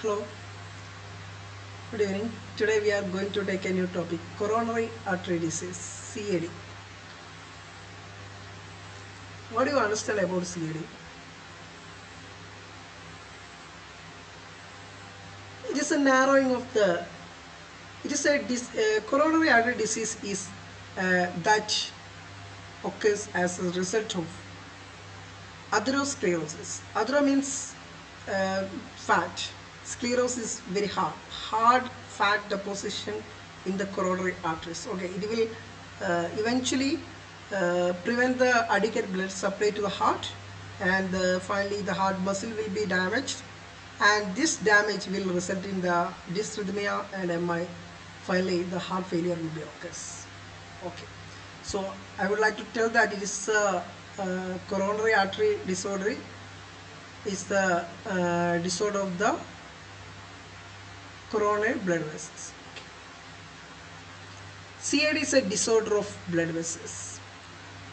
Hello, good evening. Today we are going to take a new topic, coronary artery disease, CAD. What do you understand about CAD? It is a narrowing of the, it is coronary artery disease is that occurs as a result of atherosclerosis. Athero means fat. Sclerosis is very hard fat deposition in the coronary arteries. Okay, it will eventually prevent the adequate blood supply to the heart, and finally the heart muscle will be damaged, and this damage will result in the dysrhythmia and MI. Finally, the heart failure will be occurs. Okay, so I would like to tell that it is coronary artery disorder is the disorder of the coronary blood vessels. CAD is a disorder of blood vessels,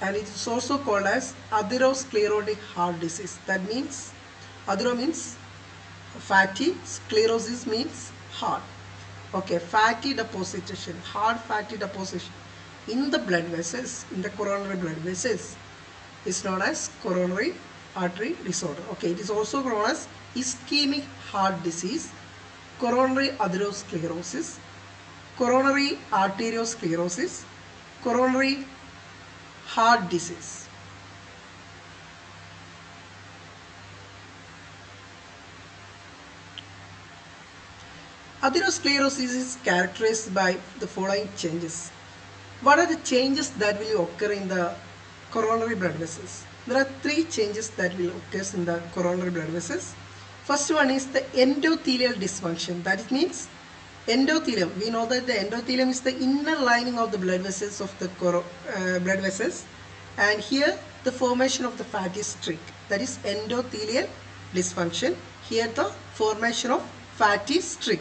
and it is also called as atherosclerotic heart disease. That means athero means fatty, sclerosis means heart. Okay, fatty deposition, hard fatty deposition in the blood vessels, in the coronary blood vessels, is known as coronary artery disorder. Okay, it is also known as ischemic heart disease, coronary atherosclerosis, coronary arteriosclerosis, coronary heart disease. Atherosclerosis is characterized by the following changes. What are the changes that will occur in the coronary blood vessels? There are three changes that will occur in the coronary blood vessels. First one is the endothelial dysfunction. That means endothelium. We know that the endothelium is the inner lining of the blood vessels of the blood vessels, and here the formation of the fatty streak. That is endothelial dysfunction. Here the formation of fatty streak.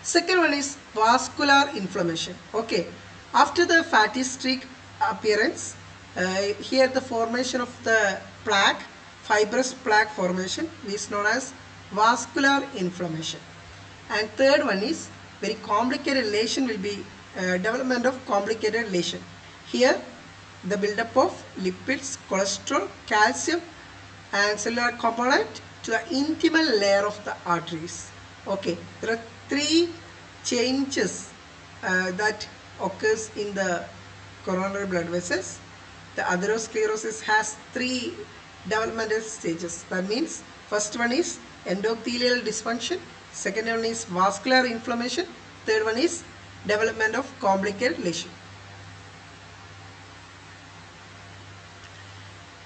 Second one is vascular inflammation. Okay, after the fatty streak appearance, here the formation of the plaque, fibrous plaque formation is known as vascular inflammation. And third one is very complicated lesion will be development of complicated lesion. Here the buildup of lipids, cholesterol, calcium and cellular component to the intimal layer of the arteries. Okay, there are three changes that occurs in the coronary blood vessels. The atherosclerosis has three developmental stages. That means first one is endothelial dysfunction, second one is vascular inflammation, third one is development of complicated lesion.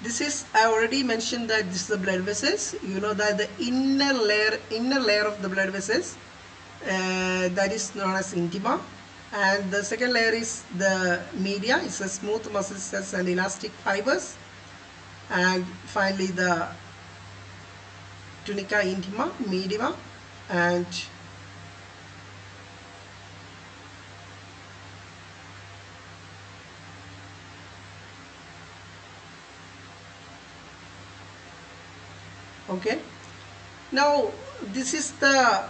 This is, I already mentioned that this is the blood vessels. You know that the inner layer of the blood vessels, that is known as intima, and the second layer is the media. It's a smooth muscle cells and elastic fibers, and finally the tunica intima, media, and okay. Now this is the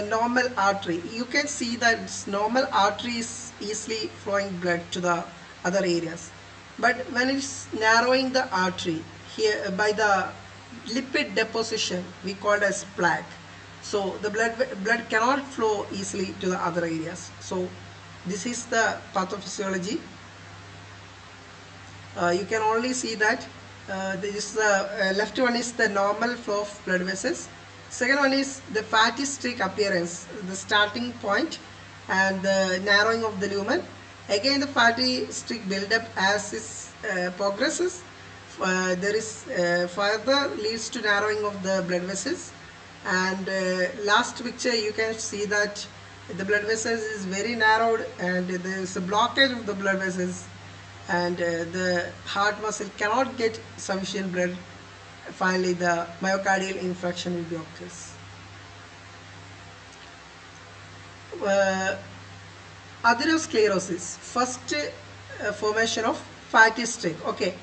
normal artery. You can see that this normal artery is easily flowing blood to the other areas, but when it's narrowing the artery here by the lipid deposition, we call it as plaque. So the blood cannot flow easily to the other areas. So this is the pathophysiology. You can only see that this left one is the normal flow of blood vessels. Second one is the fatty streak appearance, the starting point, and the narrowing of the lumen. Again the fatty streak build up as it progresses. There is further leads to narrowing of the blood vessels, and last picture you can see that the blood vessels is very narrowed and there is a blockage of the blood vessels, and the heart muscle cannot get sufficient blood. Finally the myocardial infarction will be occurs. Atherosclerosis, first formation of fatty streak. Okay,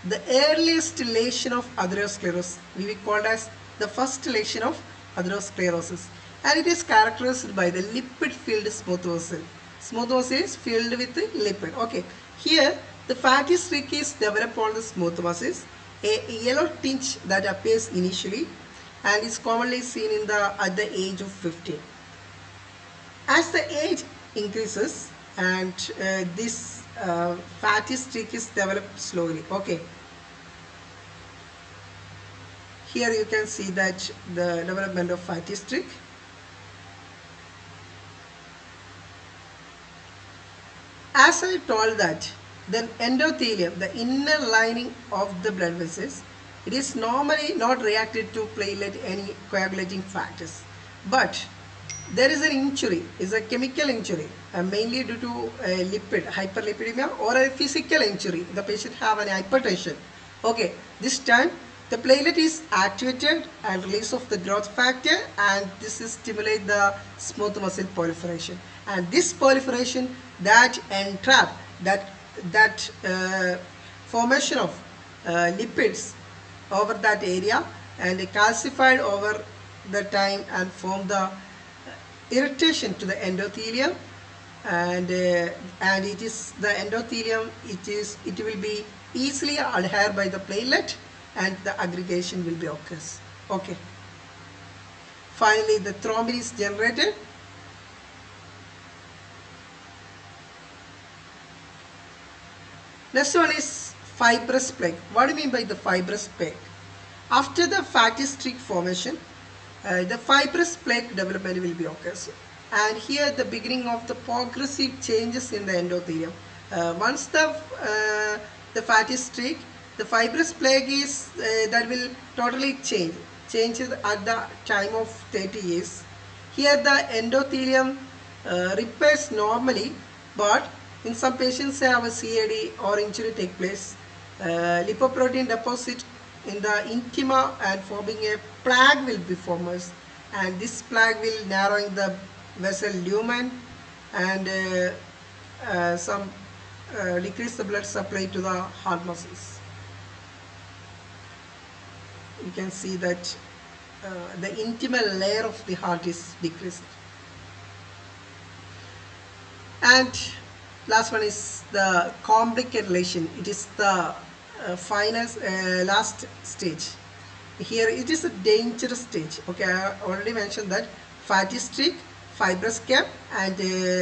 the earliest lesion of atherosclerosis we call as the first lesion of atherosclerosis. and it is characterized by the lipid-filled smooth vessel. Smooth vessel is filled with lipid. Okay, here the fatty streak is developed on the smooth vessels, a yellow tinge that appears initially and is commonly seen in at the age of 15. As the age increases and this fatty streak is developed slowly. Okay, here you can see that the development of fatty streak. As I told that, the endothelium, the inner lining of the blood vessels, it is normally not reacted to platelet any coagulating factors. But there is an injury, is a chemical injury, mainly due to a lipid, hyperlipidemia, or a physical injury. The patient have an hypertension. Okay, this time the platelet is activated and release of the growth factor, and this is stimulate the smooth muscle proliferation. And this proliferation that entrap that formation of lipids over that area and calcified over the time and form the irritation to the endothelium, and it is the endothelium, it will be easily adhered by the platelet and the aggregation will be occurs. Okay, finally the thrombin is generated. Next one is fibrous plaque. What do you mean by the fibrous plaque? After the fatty streak formation, the fibrous plaque development will be occurs. And here the beginning of the progressive changes in the endothelium. Once the fatty streak, the fibrous plaque is that will totally changes at the time of 30 years. Here the endothelium repairs normally, but in some patients have a CAD or injury take place. Lipoprotein deposit in the intima and forming a plaque will be formed, and this plaque will narrowing the vessel lumen and some decrease the blood supply to the heart muscles. You can see that the intimal layer of the heart is decreased. And last one is the complicated lesion. It is the final last stage. Here it is a dangerous stage. Okay, I already mentioned that fatty streak, fibrous cap, and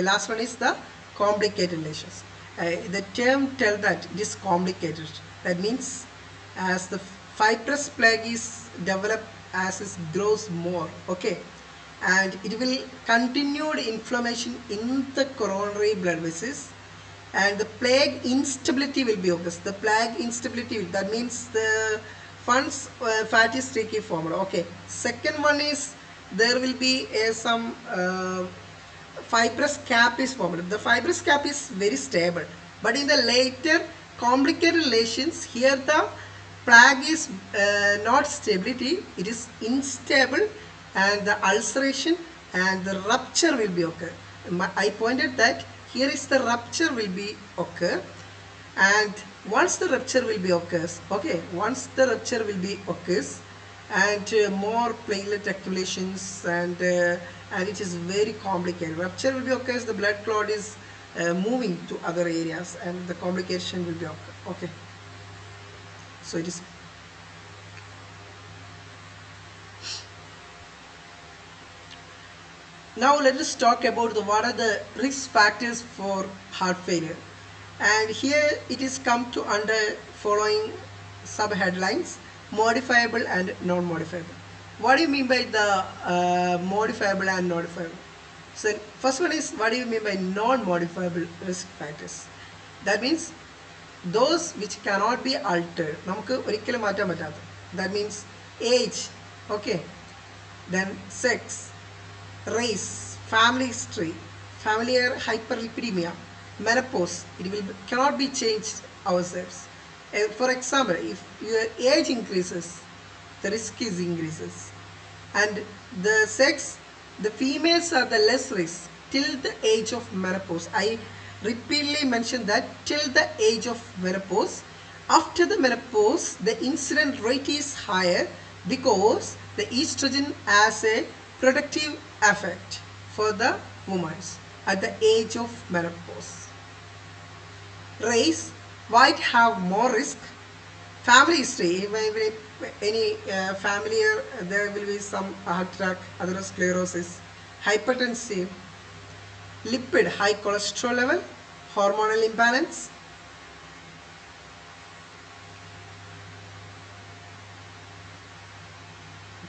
last one is the complicated lesions. The term tell that it is complicated. That means as the fibrous plaque is developed as it grows more. Okay, and it will continued inflammation in the coronary blood vessels, and the plaque instability will be occurs. The plaque instability, that means the once fatty streak is formed. Okay, second one is there will be some fibrous cap is formed. The fibrous cap is very stable, but in the later complicated lesions, here the plaque is not stability, it is unstable, and the ulceration and the rupture will be occur. I pointed that here is the rupture will be occur, and once the rupture will be occurs, okay, once the rupture will be occurs, and more platelet accumulations, and it is very complicated. Rupture will be occurs, the blood clot is moving to other areas, and the complication will be occur. Okay, so it is. Now let us talk about what are the risk factors for heart failure. And here it is come to under following sub headlines: modifiable and non-modifiable. What do you mean by the modifiable and non-modifiable? So first one is, what do you mean by non-modifiable risk factors? That means those which cannot be altered. നമുക്ക് ഒരിക്കലും മാറ്റാൻ പറ്റാത്ത. That means age, okay, then sex, race, family history, familial hyperlipidemia, menopause, it will cannot be changed ourselves. For example, if your age increases, the risk is increases, and the sex, the females are the less risk till the age of menopause. I repeatedly mentioned that till the age of menopause. After the menopause, the incident rate is higher because the estrogen as a protective effect for the women at the age of menopause. Race, white have more risk. Family history, any familiar, there will be some heart attack, atherosclerosis, hypertensive, lipid, high cholesterol level, hormonal imbalance.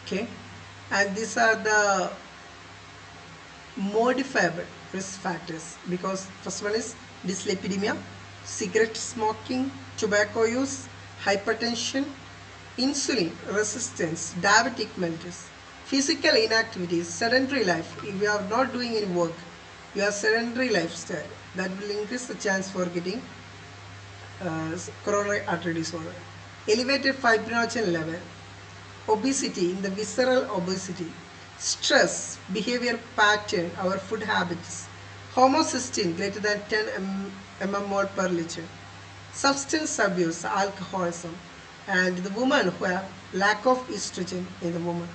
Okay, and these are the modifiable risk factors, because first one is dyslipidemia, cigarette smoking, tobacco use, hypertension, insulin resistance, diabetic mellitus, physical inactivity, sedentary life. If you are not doing any work, you are sedentary lifestyle, that will increase the chance for getting coronary artery disorder. Elevated fibrinogen level, obesity, in the visceral obesity, stress, behavior pattern, our food habits, homocysteine greater than 10 mmol per liter, substance abuse, alcoholism, and the women who have lack of estrogen in the women.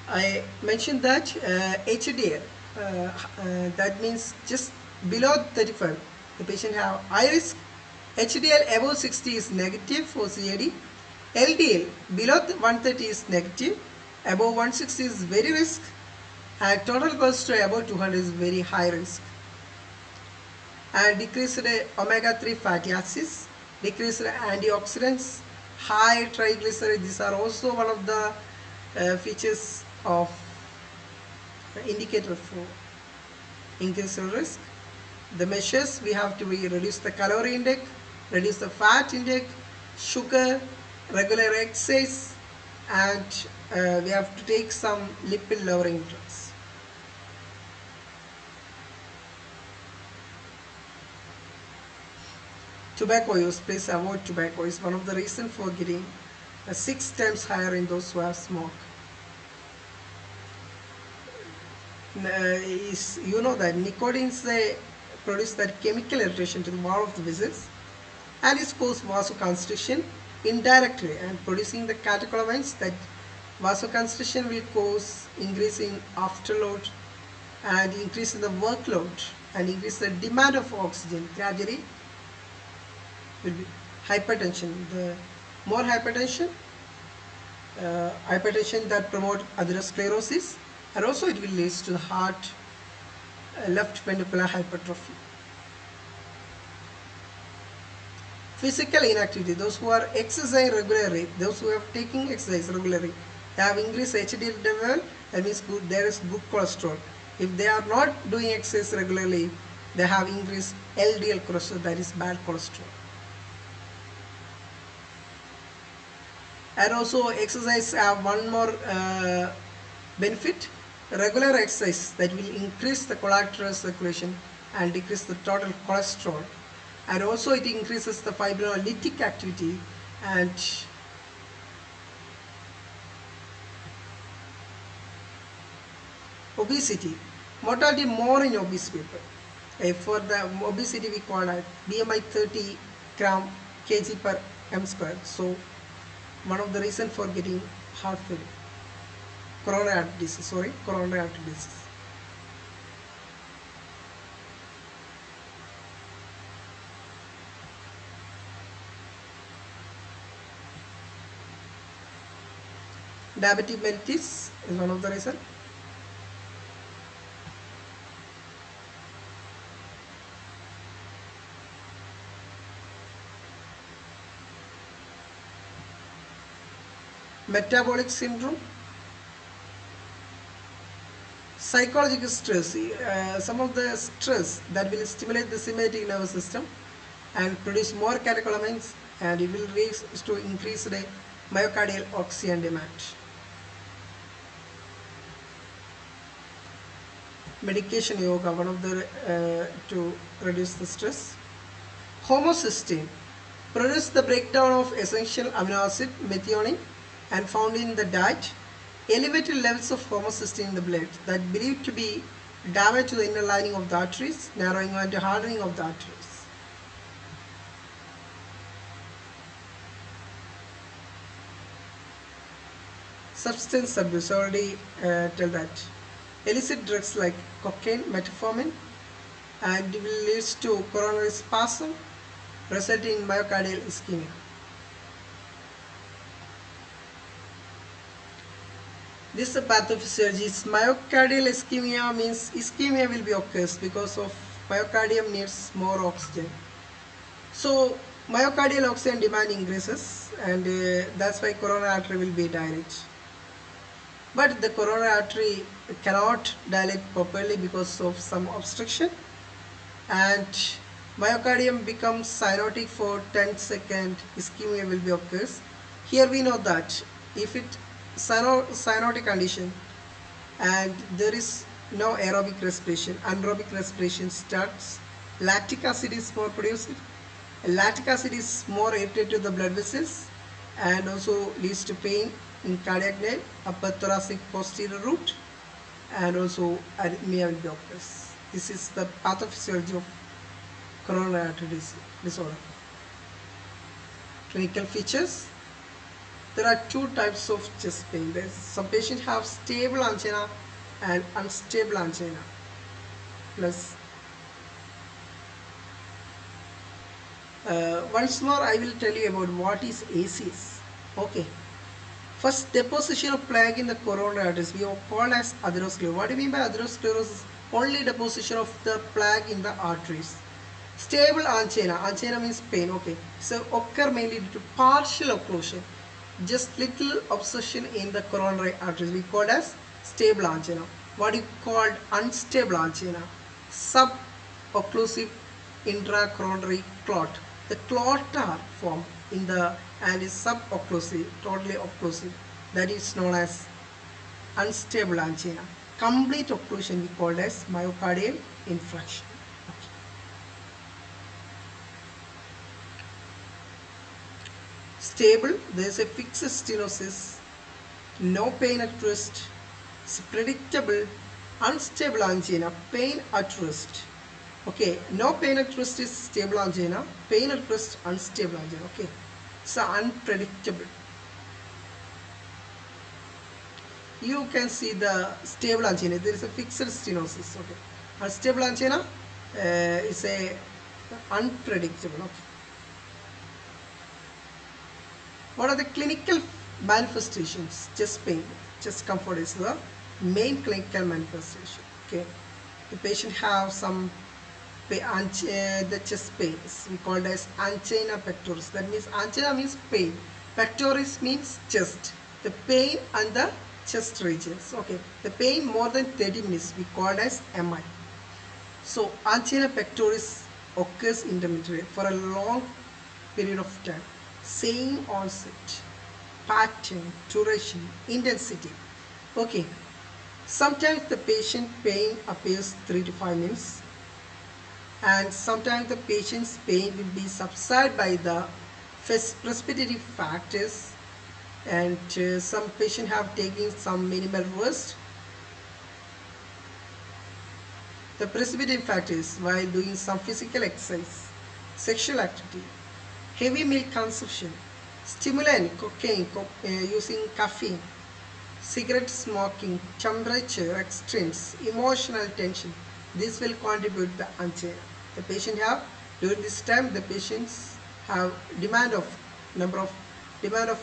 I mentioned that HDL, that means just below 35, the patient have high risk. HDL above 60 is negative for CAD. LDL below 130 is negative. Above 160 is very risk. And total cholesterol above 200 is very high risk. And decreased omega-3 fatty acids, decreased antioxidants, high triglycerides. These are also one of the features of indicator for increased risk. The measures we have to reduce the calorie intake, reduce the fat intake, sugar, regular exercise, and we have to take some lipid lowering drugs. Tobacco use, please avoid tobacco, is one of the reasons for getting 6 times higher in those who have smoked. You know that nicotines produce that chemical irritation to the wall of the vessels, and it causes vasoconstriction indirectly, and producing the catecholamines. That vasoconstriction will cause increase in afterload and increase in the workload and increase the demand of oxygen. Gradually will be hypertension. The more hypertension, that promote atherosclerosis, and also it will lead to the heart left ventricular hypertrophy. Physical inactivity, those who are exercising regularly, those who are taking exercise regularly, they have increased HDL level, that means there is good cholesterol. If they are not doing exercise regularly, they have increased LDL cholesterol, that is bad cholesterol. And also exercise have one more benefit, regular exercise, that will increase the collateral circulation and decrease the total cholesterol, and also it increases the fibrinolytic activity and obesity. Mortality more in obese people. For the obesity we call it BMI 30 gram kg per m square. So one of the reason for getting heart failure, coronary artery disease. Diabetic mellitus is one of the reason. Metabolic syndrome, psychological stress, some of the stress that will stimulate the sympathetic nervous system and produce more catecholamines, and it will lead to increase the myocardial oxygen demand. Medication yoga, one of the to reduce the stress. Homocysteine produce the breakdown of essential amino acid methionine and found in the diet. Elevated levels of homocysteine in the blood that believed to be damage to the inner lining of the arteries, narrowing and hardening of the arteries. Substance abuse, already tell that. Illicit drugs like cocaine, metformin, and will leads to coronary spasm, resulting in myocardial ischemia. This pathophysiology is myocardial ischemia means ischemia will be occurs because of myocardium needs more oxygen. So myocardial oxygen demand increases, and that's why coronary artery will be dilate. But the coronary artery cannot dilate properly because of some obstruction, and myocardium becomes cyanotic for 10 seconds, ischemia will be occurs. Here we know that if it cyanotic condition and there is no aerobic respiration, anaerobic respiration starts, lactic acid is more produced. Lactic acid is more irritated to the blood vessels and also leads to pain in cardiac nerve, upper thoracic posterior root, and also arrhythmia will be occurs. This is the pathophysiology of coronary artery disorder. Clinical features. There are two types of chest pain. Some patients have stable angina and unstable angina. Plus, once more I will tell you about what is ACS. Okay. First, deposition of plaque in the coronary arteries we call as atherosclerosis. What do you mean by atherosclerosis? Only deposition of the plaque in the arteries. Stable angina. Angina means pain. Okay. So occur mainly due to partial occlusion. Just little obstruction in the coronary arteries we call as stable angina. What you called unstable angina? Subocclusive intracoronary clot. The clot are formed in the and is subocclusive, totally occlusive. That is known as unstable angina. Complete occlusion we call as myocardial infarction. Stable, there is a fixed stenosis, no pain at rest, it's predictable. Unstable angina, pain at rest. Okay, no pain at rest is stable angina, pain at rest unstable angina. Okay, so unpredictable. You can see the stable angina, there is a fixed stenosis. Okay, unstable angina is a unpredictable. Okay. What are the clinical manifestations? Chest pain, chest comfort is the main clinical manifestation. Okay, the patient have some the chest pains. We call it as angina pectoris. That means angina means pain. Pectoris means chest. The pain and the chest regions. Okay, the pain more than 30 minutes. We call it as MI. So angina pectoris occurs intermittently for a long period of time. Same onset, pattern, duration, intensity. Okay, sometimes the patient pain appears 3 to 5 minutes, and sometimes the patient's pain will be subsided by the precipitative factors, and some patients have taken some minimal rest. The precipitative factors while doing some physical exercise, sexual activity, heavy milk consumption, stimulant, cocaine, using caffeine, cigarette smoking, temperature extremes, emotional tension. This will contribute the angina. The patient have during this time the patients have demand of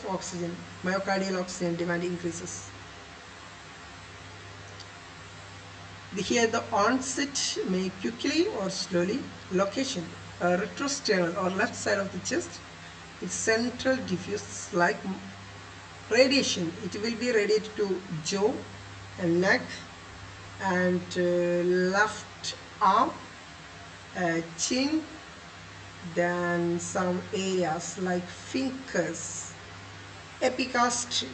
oxygen, myocardial oxygen demand increases. Here the onset may quickly or slowly. Location, retrosternal or left side of the chest. It's central diffuse like radiation. It will be radiated to jaw and neck and left arm, chin, then some areas like fingers, epigastric,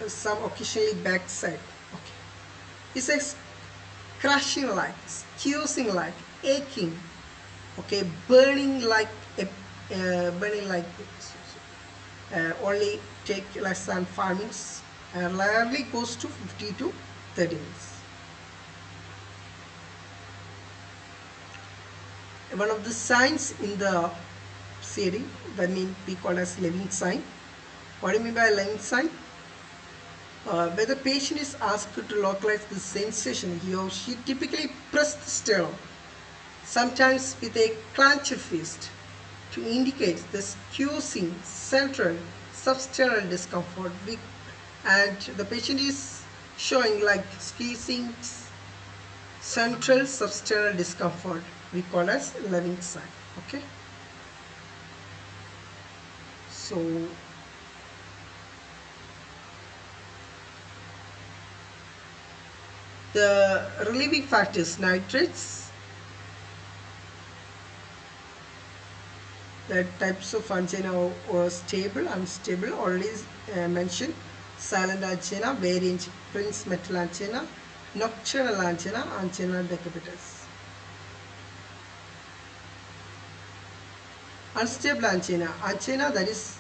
some occasionally backside. Okay. It's a crushing like, squeezing like, aching, okay, burning like only take less than 5 minutes and rarely goes to 50 to 30 minutes. One of the signs in the CAD, that means we call as Levin sign. What do you mean by Levin sign? Where the patient is asked to localize the sensation, he or she typically press the sternum, sometimes with a clenched fist, to indicate the squeezing central substernal discomfort, and the patient is showing like squeezing central substernal discomfort, we call as Leving sign. Okay, so the relieving factors, nitrates, the types of angina or stable, unstable, already mentioned. Silent angina, variant Prince metal angina, nocturnal angina, angina decubitans. Unstable angina, angina that is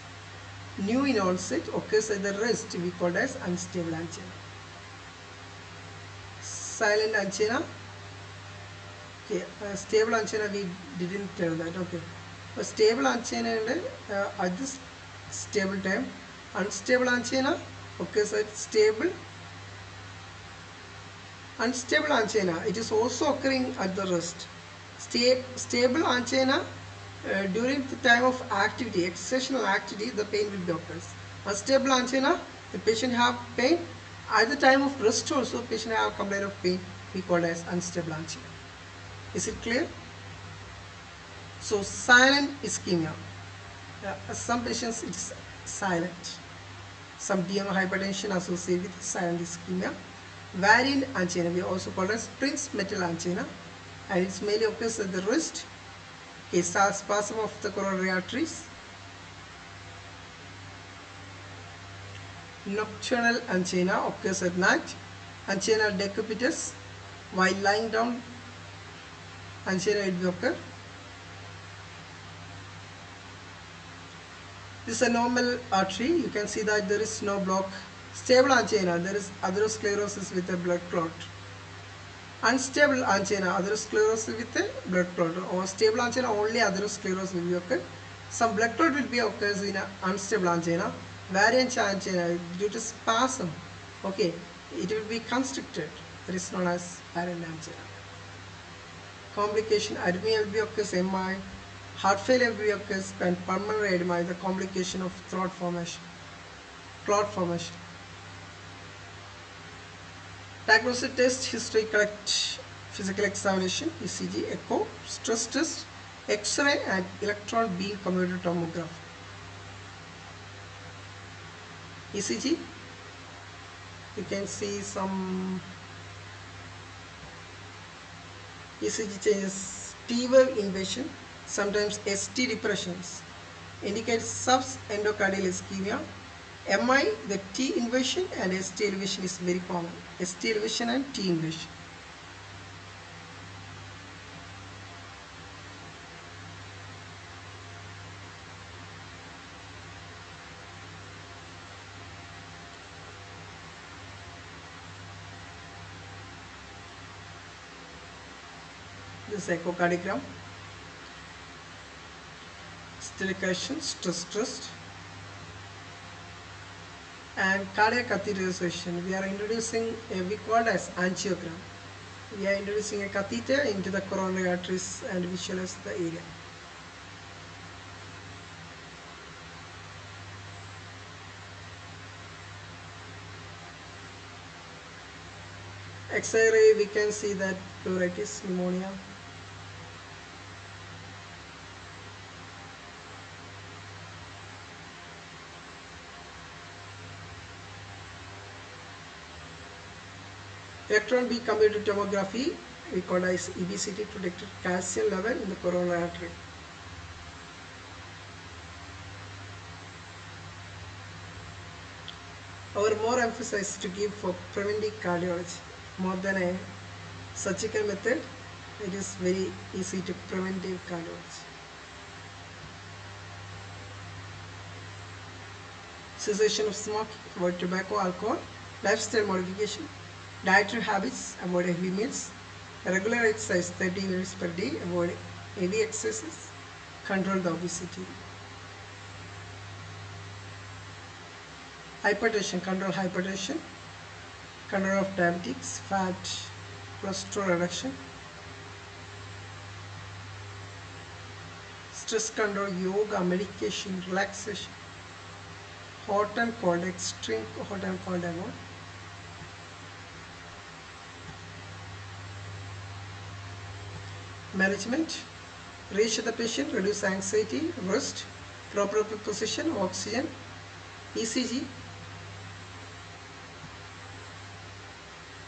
new in onset, occurs at the wrist, we call as unstable angina. Silent angina, okay, stable angina we didn't tell that, okay. But stable angina at this stable time, unstable angina occurs at stable. Unstable angina, it is also occurring at the wrist. Stable angina, during the time of activity, exertional activity, the pain will be occurs. Unstable angina, the patient have pain. At the time of rest also, patient have complaint of pain, we call as unstable angina. Is it clear? So silent ischemia. Some patients it is silent. Some DM hypertension associated with silent ischemia. Variant angina, we also call as Prince metal angina, and it mainly occurs at the wrist. Okay, spasm of the coronary arteries. Nocturnal angina occurs at night. Angina decubitus, while lying down, angina will occur. This is a normal artery. You can see that there is no block. Stable angina, there is atherosclerosis with a blood clot. Unstable angina, atherosclerosis with a blood clot, or stable angina only atherosclerosis will be occur. Some blood clot will be occurs in unstable angina. Variant angina due to spasm, okay, it will be constricted. That is known as variant angina. Complication, arrhythmia will be occurs, MI, heart failure will be occurs, and pulmonary edema is the complication of throat formation, clot formation. Diagnostic test, history, correct physical examination, ECG, echo, stress test, X-ray, and electron beam computed tomography. ECG, you can see some ECG changes, T-wave invasion, sometimes ST depressions, indicates subendocardial ischemia. MI, the T invasion and ST elevation is very common. ST elevation and T invasion. This echocardiogram. Sterilisation, stress test, and cardiac catheterization. We are introducing a we called as angiogram. We are introducing a catheter into the coronary arteries and visualize the area. X-ray, we can see that pleuritis, pneumonia. Electron beam computed tomography, we call as EBCT, to detect calcium level in the coronary artery. Our more emphasis to give for preventive cardiology more than a surgical method. It is very easy to preventive cardiology. Cessation of smoking, avoid tobacco, alcohol, lifestyle modification, dietary habits, avoid heavy meals, regular exercise 30 minutes per day, avoid heavy exercises, control the obesity. Hypertension, control hypertension, control of diabetics, fat, cholesterol reduction, stress control, yoga, medication, relaxation, hot and cold, extreme hot and cold I want. Management, reassure the patient, reduce anxiety, rest, proper position, oxygen, ECG.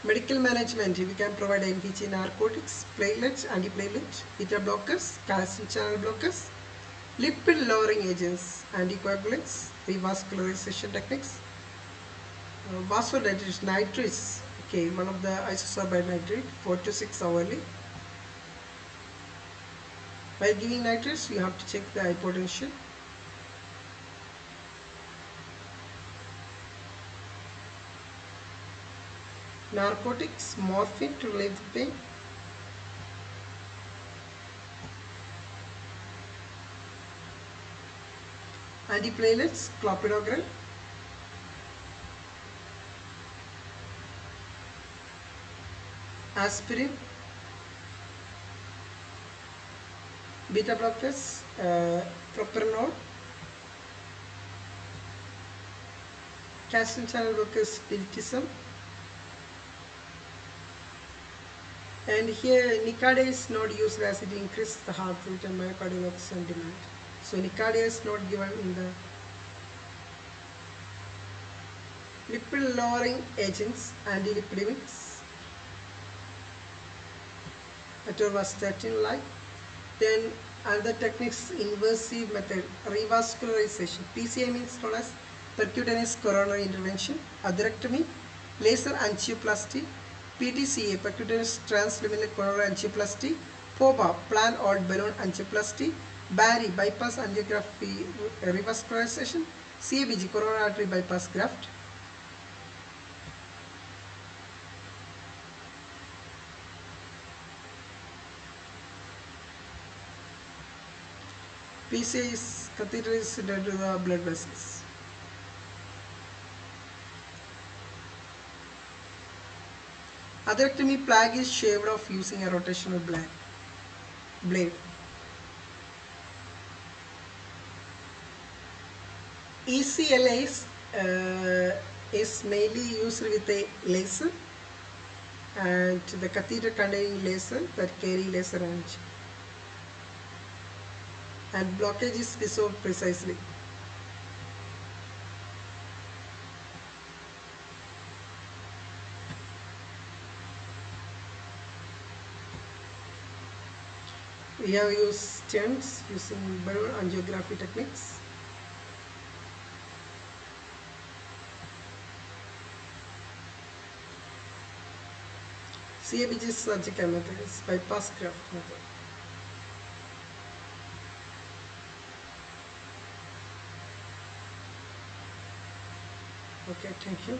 Medical management, we can provide NPG narcotics, platelets, antiplatelet, beta blockers, calcium channel blockers, lipid lowering agents, anticoagulants, revascularization techniques, vasodilators, nitrates, okay, one of the isosorbide nitrate, 4 to 6 hourly. While giving nitrates, you have to check the hypotension. Narcotics, morphine to relieve the pain. Antiplatelets, clopidogrel. Aspirin. Beta blockers, propranolol. Calcium channel blockers, diltiazem. And here Nicardia is not used as it increases the heart rate and myocardial oxygen demand. So Nicardia is not given in the lipid lowering agents, antilipidemics, atorvastatin like. Then other techniques, invasive method, revascularization. PCI means known as percutaneous coronary intervention, atherectomy, laser angioplasty, PTCA, percutaneous transluminal coronary angioplasty, POBA, planned odd balloon angioplasty, BARI, bypass angiography revascularization, CABG, coronary artery bypass graft. PCI is catheter is into the blood vessels. Atherectomy, plaque is shaved off using a rotational blade. ECLA is mainly used with a laser, and the catheter containing laser that carry laser energy, and blockage is dissolved precisely. We have used stents using balloon angiography techniques. CABG surgical method is bypass graft method. Okay, thank you.